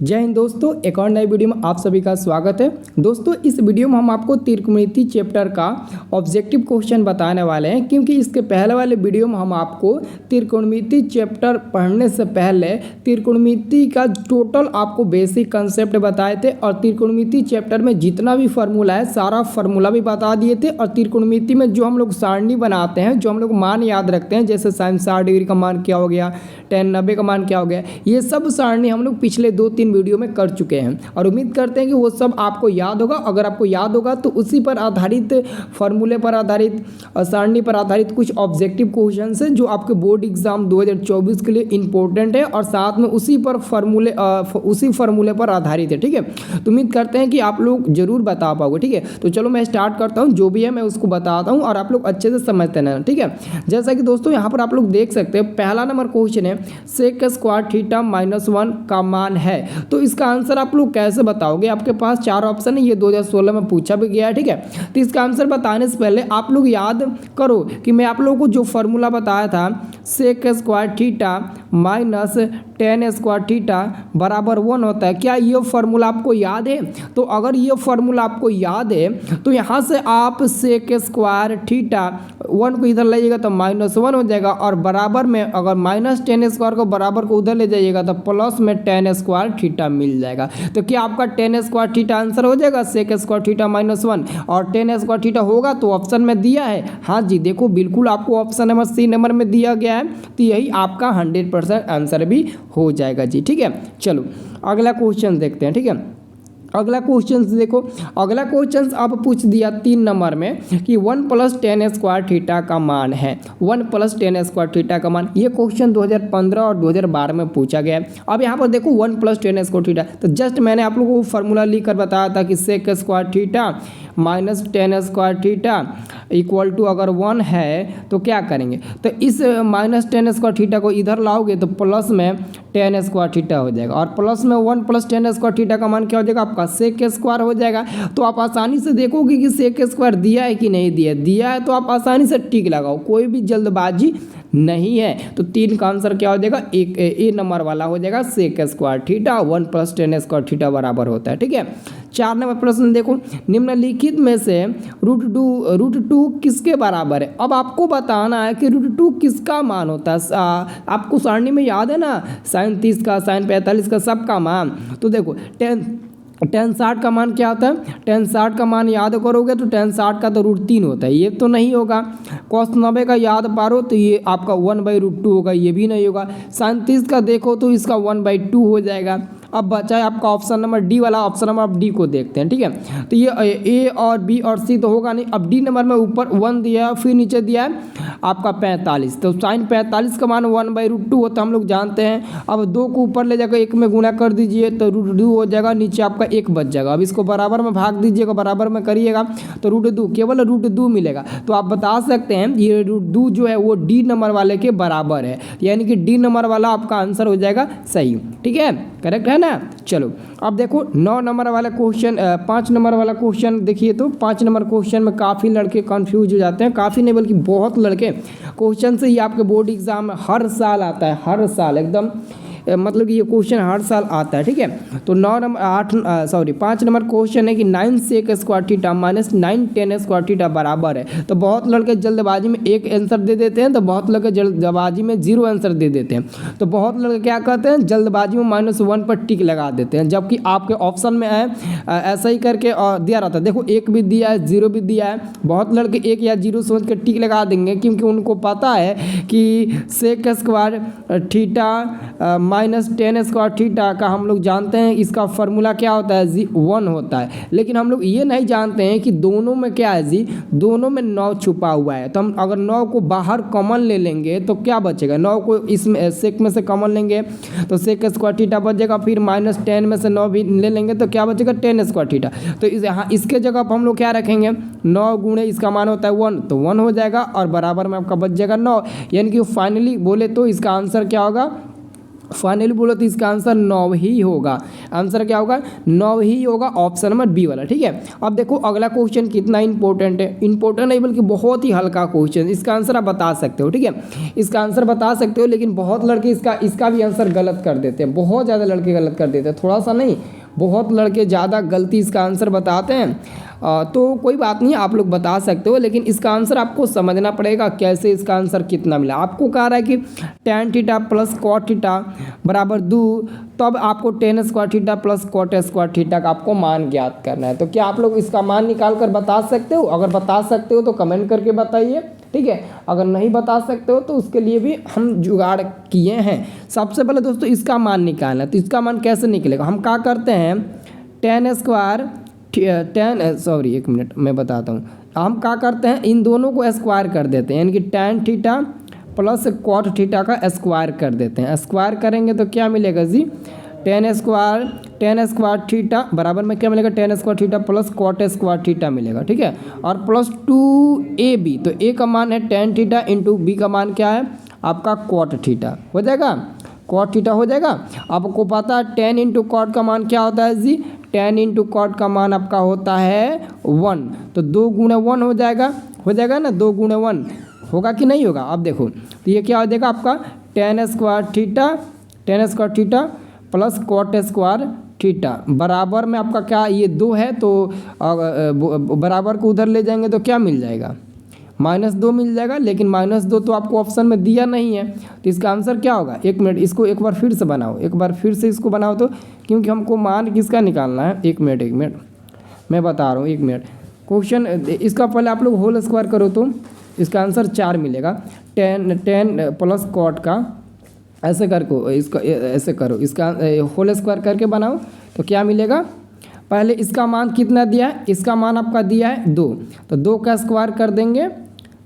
जय हिंद दोस्तों, एक और नई वीडियो में आप सभी का स्वागत है। दोस्तों इस वीडियो में हम आपको त्रिकोणमिति चैप्टर का ऑब्जेक्टिव क्वेश्चन बताने वाले हैं, क्योंकि इसके पहले वाले वीडियो में हम आपको त्रिकोणमिति चैप्टर पढ़ने से पहले त्रिकोणमिति का टोटल आपको बेसिक कंसेप्ट बताए थे और त्रिकोणमिति चैप्टर में जितना भी फार्मूला है सारा फार्मूला भी बता दिए थे। और त्रिकोणमिति में जो हम लोग सारणी बनाते हैं, जो हम लोग मान याद रखते हैं, जैसे sin 60 डिग्री का मान क्या हो गया, tan 90 का मान क्या हो गया, ये सब सारणी हम लोग पिछले 2-3 वीडियो में कर चुके हैं और उम्मीद करते हैं कि वो सब आपको याद होगा। अगर आपको याद होगा तो उसी पर आधारित फार्मूले पर आधारित सारणी पर आधारित कुछ ऑब्जेक्टिव क्वेश्चन है जो आपके बोर्ड एग्जाम 2024 के लिए इंपॉर्टेंट है और साथ में उसी फार्मूले पर आधारित है। ठीक है, तो उम्मीद करते हैं कि आप लोग जरूर बता पाओगे। ठीक है, तो चलो मैं स्टार्ट करता हूँ, जो भी है मैं उसको बताता हूँ और आप लोग अच्छे से समझते हैं। ठीक है, जैसा कि दोस्तों यहाँ पर आप लोग देख सकते हैं, पहला नंबर क्वेश्चन है सेक स्क्वायर थीटा -1 का मान है। तो इसका आंसर आप लोग कैसे बताओगे? आपके पास 4 ऑप्शन है, ये 2016 में पूछा भी गया है। ठीक है, तो इसका आंसर बताने से पहले आप लोग याद करो कि मैं आप लोगों को जो फॉर्मूला बताया था sec square theta -tan square theta बराबर 1 होता है। क्या ये फार्मूला आपको याद है? तो अगर ये फार्मूला आपको याद है तो यहाँ से आप सेक स्क्वायर थीटा 1 को इधर लाइएगा तो -1 हो जाएगा और बराबर में अगर -tan स्क्वायर को बराबर को उधर ले जाइएगा तो प्लस में tan स्क्वायर थीटा मिल जाएगा। तो क्या आपका tan स्क्वायर थीटा आंसर हो जाएगा सेक स्क्वायर थीटा -1 और tan स्क्वायर थीटा होगा तो ऑप्शन में दिया है। हाँ जी, देखो बिल्कुल आपको ऑप्शन नंबर सी नंबर में दिया गया है, तो यही आपका 100% आंसर भी हो जाएगा जी। ठीक है, चलो अगला क्वेश्चन देखते हैं। ठीक है, अगला क्वेश्चन देखो, अगला क्वेश्चन अब पूछ दिया 3 नंबर में कि 1 + tan स्क्वायर थीटा का मान है। 1 + tan स्क्वायर थीटा का मान, ये क्वेश्चन 2015 और 2012 में पूछा गया है। अब यहाँ पर देखो 1 + tan स्क्वायर थीटा, तो जस्ट मैंने आप लोगों को फॉर्मूला लिख कर बताया था कि sec square theta -tan square theta equal to अगर 1 है तो क्या करेंगे, तो इस -tan स्क्वायर थीटा को इधर लाओगे तो प्लस में tan स्क्वायर थीटा हो जाएगा और प्लस में 1 + tan स्क्वायर थीटा का मान क्या हो जाएगा, आपका सेक स्क्वायर हो जाएगा। तो आप आसानी से देखोगे कि सेक स्क्वायर दिया है कि नहीं दिया है तो आप आसानी से टिक लगाओ, कोई भी जल्दबाजी नहीं है। तो 3 का आंसर क्या हो जाएगा, एक ए नंबर वाला हो जाएगा sec square theta 1 + tan square theta बराबर होता है। ठीक है, 4 नंबर प्रश्न देखो, निम्नलिखित में से √2 किसके बराबर है? अब आपको बताना है कि √2 किसका मान होता है। आपको सारणी में याद है ना, sin 30 का, sin 45 का, सबका मान। तो देखो tan 60 का मान क्या होता है, tan 60 का मान याद करोगे तो tan 60 का तो √3 होता है, ये तो नहीं होगा। cos 90 का याद पारो तो ये आपका 1/√2 होगा, ये भी नहीं होगा। sin 30 का देखो तो इसका 1/2 हो जाएगा। अब बचा है आपका ऑप्शन नंबर डी वाला, ऑप्शन नंबर अब डी को देखते हैं। ठीक है, तो ये ए और बी और सी तो होगा नहीं। अब डी नंबर में ऊपर 1 दिया है, फिर नीचे दिया है आपका 45, तो sin 45 का मान 1/√2 होता है, हम लोग जानते हैं। अब 2 को ऊपर ले जाकर 1 में गुणा कर दीजिए तो √2 हो जाएगा, नीचे आपका 1 बच जाएगा। अब इसको बराबर में भाग दीजिएगा, बराबर में करिएगा तो √2 केवल √2 मिलेगा। तो आप बता सकते हैं ये √2 जो है वो डी नंबर वाले के बराबर है, यानी कि डी नंबर वाला आपका आंसर हो जाएगा सही। ठीक है, करेक्ट है ना। चलो अब देखो 9 नंबर वाला क्वेश्चन, 5 नंबर वाला क्वेश्चन देखिए। तो 5 नंबर क्वेश्चन में काफ़ी लड़के कंफ्यूज हो जाते हैं, काफ़ी नहीं बल्कि बहुत लड़के क्वेश्चन से ही आपके बोर्ड एग्जाम में हर साल आता है, हर साल एकदम मतलब कि ये क्वेश्चन हर साल आता है। ठीक है, तो 5 नंबर क्वेश्चन है कि 9 sec square theta -9 tan square theta बराबर है। तो बहुत लड़के जल्दबाजी में एक आंसर दे देते हैं, तो बहुत लड़के जल्दबाजी में 0 आंसर दे देते हैं। तो बहुत लड़के क्या करते हैं, जल्दबाजी में -1 पर टिक लगा देते हैं, जबकि आपके ऑप्शन में है ऐसा ही करके दिया रहता है। देखो 1 भी दिया है, 0 भी दिया है। बहुत लड़के 1 या 0 सोच कर टिक लगा देंगे, क्योंकि उनको पता है कि sec square theta -tan square theta का हम लोग जानते हैं इसका फार्मूला क्या होता है जी, 1 होता है। लेकिन हम लोग ये नहीं जानते हैं कि दोनों में क्या है जी, दोनों में 9 छुपा हुआ है। तो हम अगर 9 को बाहर कॉमन ले लेंगे तो क्या बचेगा, 9 को इसमें सेक में से कॉमन लेंगे तो सेक स्क्वायर थीटा बचेगा, फिर -10 में से 9 भी ले लेंगे तो क्या बचेगा, tan स्क्वायर थीटा। तो यहाँ इसके जगह पर हम लोग क्या रखेंगे, 9 गुणे इसका मान होता है 1, तो 1 हो जाएगा और बराबर में आपका बच जाएगा 9, यानी कि फाइनली बोले तो इसका आंसर क्या होगा, फाइनली बोलो तो इसका आंसर 9 ही होगा। आंसर क्या होगा? 9 ही होगा, ऑप्शन नंबर बी वाला। ठीक है, अब देखो अगला क्वेश्चन कितना इंपॉर्टेंट है। इंपॉर्टेंट नहीं बल्कि बहुत ही हल्का क्वेश्चन, इसका आंसर आप बता सकते हो। ठीक है, इसका आंसर बता सकते हो, लेकिन बहुत लड़के इसका भी आंसर गलत कर देते हैं। बहुत ज़्यादा लड़के गलत कर देते हैं, थोड़ा सा नहीं, बहुत लड़के ज़्यादा गलती इसका आंसर बताते हैं। तो कोई बात नहीं, आप लोग बता सकते हो, लेकिन इसका आंसर आपको समझना पड़ेगा कैसे इसका आंसर कितना मिला। आपको कह रहा है कि tan theta plus cot theta बराबर 2, तब आपको tan square theta plus cot square theta का आपको मान ज्ञात करना है। तो क्या आप लोग इसका मान निकाल कर बता सकते हो? अगर बता सकते हो तो कमेंट करके बताइए। ठीक है, अगर नहीं बता सकते हो तो उसके लिए भी हम जुगाड़ किए हैं। सबसे पहले दोस्तों इसका मान निकालना है। तो इसका मान कैसे निकलेगा? हम क्या करते हैं, एक मिनट मैं बताता हूँ। हम क्या करते हैं, इन दोनों को स्क्वायर कर देते हैं, यानी कि tan theta plus cot theta का स्क्वायर कर देते हैं। स्क्वायर करेंगे तो क्या मिलेगा जी? tan स्क्वायर थीटा बराबर में क्या मिलेगा? tan square theta plus cot square theta मिलेगा। ठीक है, और प्लस 2ab, तो a का मान है tan थीटा इंटू b का मान क्या है आपका cot थीटा हो जाएगा, cot थीटा हो जाएगा। आपको पता है tan इंटू cot का मान क्या होता है जी? tan इंटू cot का मान आपका होता है 1, तो 2 गुणे 1 हो जाएगा ना, 2 गुणे 1 होगा कि नहीं होगा? अब देखो तो ये क्या हो जाएगा आपका tan square theta plus cot square theta बराबर में आपका क्या, ये 2 है तो बराबर को उधर ले जाएंगे तो क्या मिल जाएगा? -2 मिल जाएगा। लेकिन -2 तो आपको ऑप्शन में दिया नहीं है, तो इसका आंसर क्या होगा? एक मिनट, इसको एक बार फिर से बनाओ, एक बार फिर से इसको बनाओ, तो क्योंकि हमको मान किसका निकालना है। एक मिनट मैं बता रहा हूँ, एक मिनट। क्वेश्चन इसका पहले आप लोग होल स्क्वायर करो तो इसका आंसर 4 मिलेगा। tan प्लस cot का ऐसे करको, इसका ऐसे करो, इसका होल स्क्वायर करके बनाओ तो क्या मिलेगा? पहले इसका मान कितना दिया है? इसका मान आपका दिया है 2, तो 2 का स्क्वायर कर देंगे।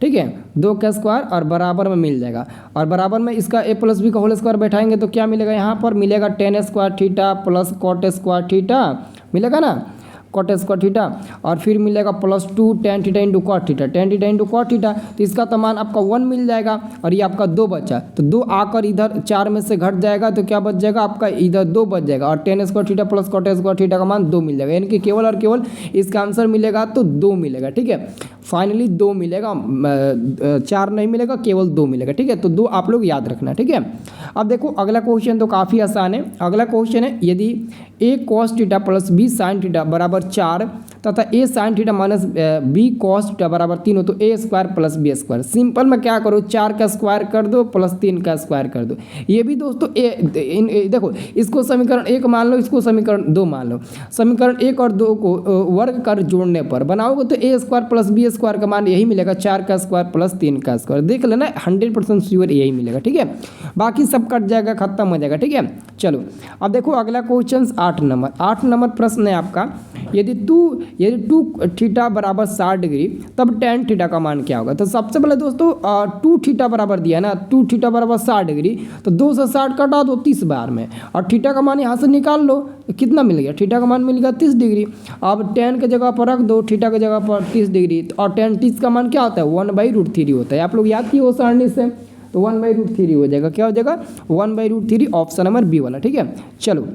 ठीक है, 2 का स्क्वायर और बराबर में मिल जाएगा, और बराबर में इसका a प्लस बी का होल स्क्वायर बैठाएंगे तो क्या मिलेगा? यहाँ पर मिलेगा tan square theta plus cot square theta मिलेगा ना, cot स्क्वायर थीटा, और फिर मिलेगा plus 2 tan theta into cot theta, तो इसका तो मान आपका 1 मिल जाएगा, और ये आपका 2 बचा, तो 2 आकर इधर 4 में से घट जाएगा तो क्या बच जाएगा आपका? इधर 2 बच जाएगा, और tan square theta plus cot square theta का मान 2 मिल जाएगा, यानी कि केवल और केवल इसका आंसर मिलेगा तो 2 मिलेगा। ठीक है, फाइनली 2 मिलेगा, 4 नहीं मिलेगा, केवल 2 मिलेगा। ठीक है, तो 2 आप लोग याद रखना। ठीक है, अब देखो अगला क्वेश्चन तो काफ़ी आसान है। अगला क्वेश्चन है, यदि a cos theta plus b sin theta बराबर 4 तथा a sin theta minus b cos theta बराबर 3 हो तो a square plus b square. Simple में क्या करो, 4 का स्क्वायर कर दो प्लस 3 का स्क्वायर कर दो। ये भी दोस्तों देखो, इसको समीकरण 1 मान लो, इसको समीकरण 2 मान लो। समीकरण 1 और 2 को वर्ग कर जोड़ने पर बनाओगे तो a square plus b square का मान यही मिलेगा, 4 का स्क्वायर प्लस 3 का स्क्वायर। देख लेना, 100% श्योर यही मिलेगा। ठीक है, बाकी सब कट जाएगा, खत्म हो जाएगा। ठीक है, चलो अब देखो अगला क्वेश्चन 8 नंबर प्रश्न है आपका। यदि 2 थीटा बराबर 60 डिग्री तब tan थीटा का मान क्या होगा? तो सबसे पहले दोस्तों 2 थीटा बराबर दिया ना, 2 थीटा बराबर 60 डिग्री, तो 2 से 60 कटा दो 30 बार में, और थीटा का मान यहाँ से निकाल लो, तो कितना मिल गया? थीटा का मान मिल गया 30 डिग्री। अब tan के जगह पर रख दो थीटा के जगह पर 30 डिग्री, और tan 30 का मान क्या होता है? 1/√3 होता है। आप लोग याद किए हो सरणी से, तो 1/√3 हो जाएगा। क्या हो जाएगा? 1/√3, ऑप्शन नंबर बी वाला। ठीक है, चलो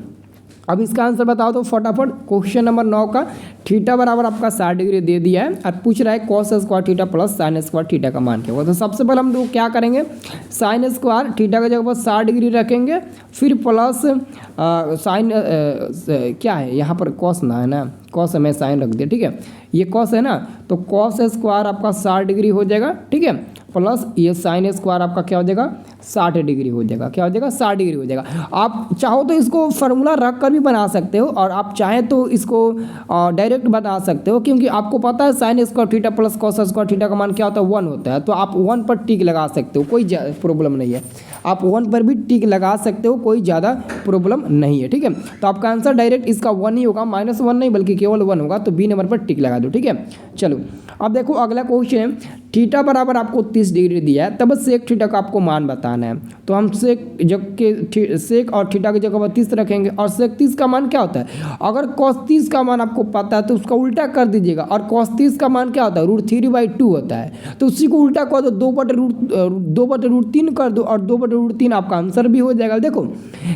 अब इसका आंसर बताओ तो फटाफट। क्वेश्चन नंबर 9 का थीटा बराबर आपका 60 डिग्री दे दिया है, और पूछ रहा है cos square theta plus sin square theta का मान क्या होगा। तो सबसे पहले हम लोग क्या करेंगे, sin स्क्वायर थीटा की जगह पर 60 डिग्री रखेंगे, फिर प्लस साइन क्या है यहाँ पर cos ना है ना, cos में साइन रख दिया। ठीक है, ये cos है ना, तो cos स्क्वायर आपका 60 डिग्री हो जाएगा। ठीक है, प्लस ये sin स्क्वायर आपका क्या हो जाएगा? 60 डिग्री हो जाएगा। क्या हो जाएगा? 60 डिग्री हो जाएगा। आप चाहो तो इसको फार्मूला रख कर भी बना सकते हो, और आप चाहें तो इसको डायरेक्ट बता सकते हो, क्योंकि आपको पता है sin square theta plus cos square theta का मान क्या होता है? 1 होता है। तो आप 1 पर टिक लगा सकते हो, कोई प्रॉब्लम नहीं है। आप 1 पर भी टिक लगा सकते हो, कोई ज़्यादा प्रॉब्लम नहीं है। ठीक है, तो आपका आंसर डायरेक्ट इसका 1 ही होगा, -1 नहीं बल्कि केवल 1 होगा, तो बी नंबर पर टिक लगा दो। ठीक है, चलो अब देखो अगला क्वेश्चन है, थीटा बराबर आपको 30 डिग्री दिया है, तब सेक थीटा का आपको मान बताना है। तो हम सेक और थीटा की जगह पर 30 रखेंगे, और सेक 30 का मान क्या होता है? अगर cos 30 का मान आपको पता है तो उसका उल्टा कर दीजिएगा, और cos 30 का मान क्या होता है? √3/2 होता है। तो उसी को उल्टा कर दो, 2/√3 कर दो, और 2/√3 2/√3 आपका आंसर भी हो जाएगा। देखो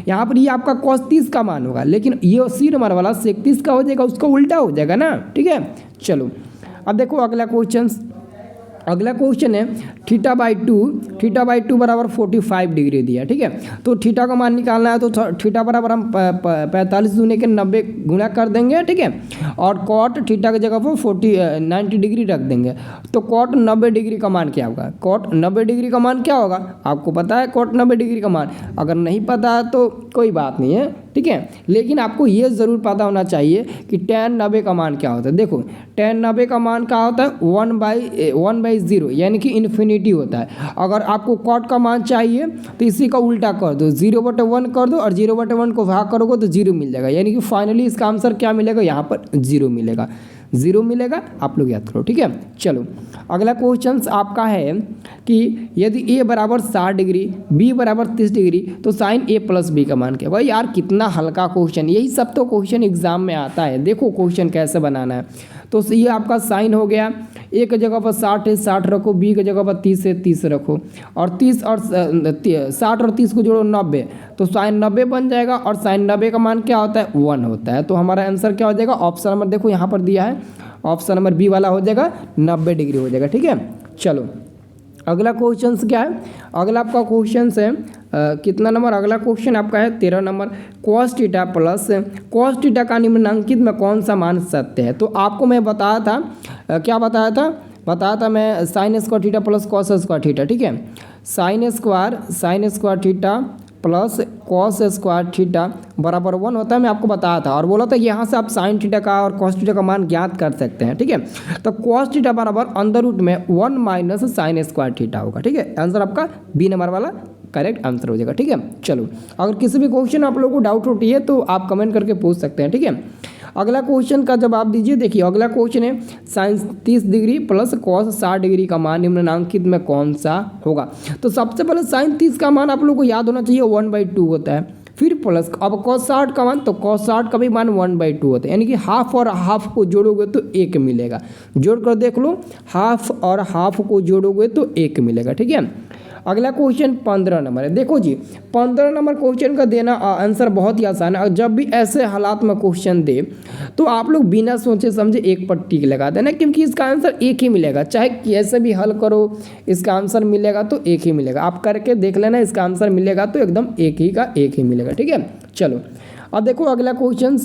यहाँ पर ये आपका cos 30 का मान होगा, लेकिन ये सी नंबर वाला sec 30 का हो जाएगा, उसका उल्टा हो जाएगा ना, ठीक है। चलो अब देखो अगला क्वेश्चन है θ/2 बराबर 45 डिग्री दिया, ठीक है। तो थीटा का मान निकालना है, तो थीटा बराबर हम 45 दूने के 90 गुणा कर देंगे, ठीक है। और कॉट थीटा की जगह पर 90 डिग्री रख देंगे। तो कॉट 90 डिग्री का मान क्या होगा? कॉट 90 डिग्री का मान क्या होगा? आपको पता है कॉट 90 डिग्री का मान? अगर नहीं पता है तो कोई बात नहीं है, ठीक है। लेकिन आपको ये ज़रूर पता होना चाहिए कि tan 90 का मान क्या होता है। देखो tan 90 का मान क्या होता है? 1/0 यानी कि इन्फिनिटी होता है। अगर आपको कॉट का मान चाहिए तो इसी का उल्टा कर दो, 0/1 कर दो और 0/1 को भाग करोगे तो 0 मिल जाएगा, यानी कि फाइनली इसका आंसर क्या मिलेगा? यहाँ पर 0 मिलेगा, 0 मिलेगा। आप लोग याद करो, ठीक है। चलो अगला क्वेश्चन आपका है कि यदि a बराबर 60 डिग्री b बराबर 30 डिग्री तो साइन a प्लस b का मान क्या? भाई यार कितना हल्का क्वेश्चन, यही सब तो क्वेश्चन एग्जाम में आता है। देखो क्वेश्चन कैसे बनाना है। तो ये आपका साइन हो गया, a की जगह पर 60 है 60 रखो, b की जगह पर 30 है 30 रखो, और 30 और 60 और 30 को जोड़ो 90, तो साइन 90 बन जाएगा। और साइन 90 का मान क्या होता है? 1 होता है। तो हमारा आंसर क्या हो जाएगा? ऑप्शन नंबर देखो यहाँ पर दिया है, ऑप्शन नंबर बी वाला हो जाएगा, 90 डिग्री हो जाएगा, ठीक है। चलो अगला क्वेश्चन क्या है? अगला आपका क्वेश्चन है कितना नंबर? अगला क्वेश्चन आपका है 13 number. cos theta plus cos theta का निम्नलिखित में कौन सा मान सत्य है? तो आपको मैं बताया था, क्या बताया था मैं, sine square theta plus cos square theta, ठीक है। Sine square theta plus cos square theta बराबर 1 होता है, मैं आपको बताया था। और बोला था यहाँ से आप साइन थीटा का और कॉस थीटा का मान ज्ञात कर सकते हैं, ठीक है। तो कॉस थीटा बराबर अंडर रूट में 1 माइनस साइन स्क्वायर थीटा होगा, ठीक है। आंसर आपका बी नंबर वाला करेक्ट आंसर हो जाएगा, ठीक है। चलो अगर किसी भी क्वेश्चन आप लोगों को डाउट होती है तो आप कमेंट करके पूछ सकते हैं, ठीक है। अगला क्वेश्चन का जवाब दीजिए। देखिए अगला क्वेश्चन है sine 30 degree plus cos 60 degree का मान निम्नलिखित में कौन सा होगा? तो सबसे पहले साइन 30 का मान आप लोगों को याद होना चाहिए 1/2 होता है, फिर प्लस अब cos 60 का मान, तो cos 60 का भी मान 1/2 होता है, यानी कि हाफ और हाफ को जोड़ोगे तो 1 मिलेगा। जोड़ कर देख लो, हाफ और हाफ को जोड़ोगे तो 1 मिलेगा, ठीक है। अगला क्वेश्चन 15 नंबर है। देखो जी 15 नंबर क्वेश्चन का देना आंसर बहुत ही आसान है। और जब भी ऐसे हालात में क्वेश्चन दे तो आप लोग बिना सोचे समझे एक पर टिक लगा देना, क्योंकि इसका आंसर एक ही मिलेगा। चाहे कैसे भी हल करो इसका आंसर मिलेगा तो एक ही मिलेगा। आप करके देख लेना, इसका आंसर मिलेगा तो एकदम एक ही का एक ही मिलेगा, ठीक है। चलो अब देखो अगला क्वेश्चन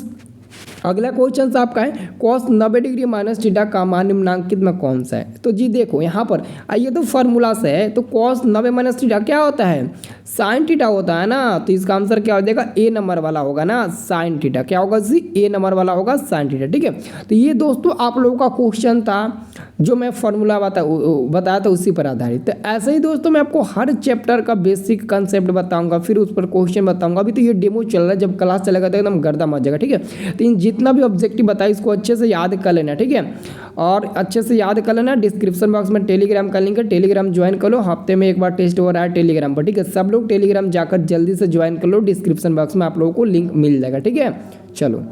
आपका है cos 90 डिग्री माइनस थीटा का मान निम्नलिखित में कौन सा है? तो जी देखो यहाँ पर आइए तो फार्मूला से है, तो cos 90 माइनस थीटा क्या होता है? साइन थीटा होता है ना। तो इसका आंसर क्या हो जाएगा? ए नंबर वाला होगा ना, साइन थीटा। क्या होगा जी? ए नंबर वाला होगा साइन थीटा, ठीक है। तो ये दोस्तों आप लोगों का क्वेश्चन था जो मैं फार्मूला बताया था उसी पर आधारित। तो ऐसे ही दोस्तों मैं आपको हर चैप्टर का बेसिक कंसेप्ट बताऊंगा, फिर उस पर क्वेश्चन बताऊंगा। अभी तो ये डेमो चल रहा है, जब क्लास चलेगा तो एकदम गर्दा मच जाएगा, ठीक है। तो जितना भी ऑब्जेक्टिव बताया इसको अच्छे से याद कर लेना, ठीक है। और अच्छे से याद कर लेना। डिस्क्रिप्शन बॉक्स में टेलीग्राम का लिंक है, टेलीग्राम ज्वाइन कर लो। हफ्ते में एक बार टेस्ट हो रहा है टेलीग्राम पर, ठीक है। सब लोग टेलीग्राम जाकर जल्दी से ज्वाइन कर लो, डिस्क्रिप्शन बॉक्स में आप लोगों को लिंक मिल जाएगा, ठीक है। चलो।